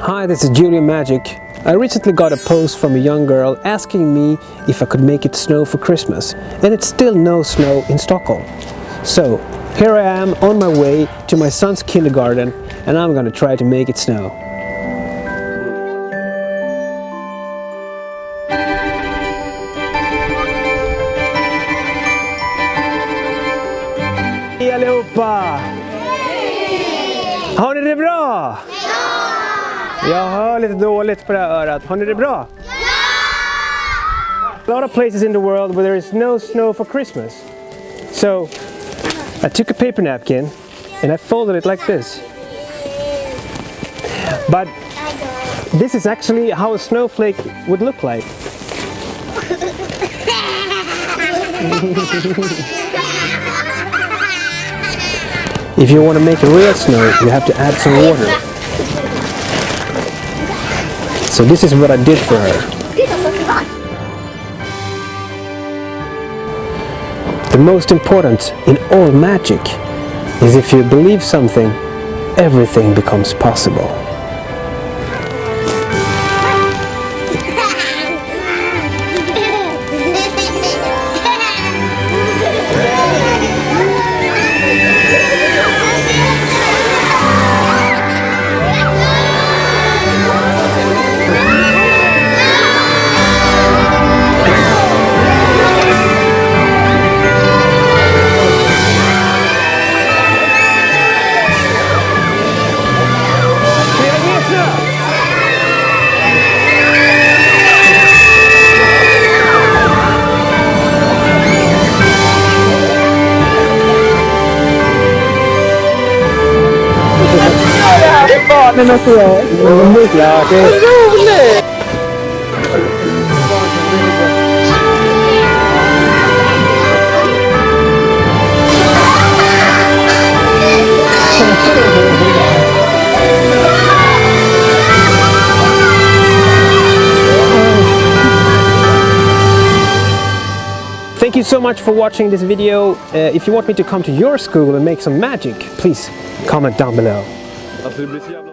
Hi, this is Julien Magic. I recently got a post from a young girl asking me if I could make it snow for Christmas, and it's still no snow in Stockholm. So, here I am on my way to my son's kindergarten, and I'm gonna try to make it snow. Hej allihopa! Har ni det bra? Jag hör lite dåligt på det här örat. Har ni det bra? A lot of places in the world where there is no snow for Christmas. So I took a paper napkin and I folded it like this. But this is actually how a snowflake would look like. If you want to make a real snow, you have to add some water. So this is what I did for her. The most important in all magic is if you believe something, everything becomes possible. Barnen och jag. Ja, det är roligt! Thank you so much for watching this video. If you want me to come to your school and make some magic, please comment down below. Alltså det blir så jävla...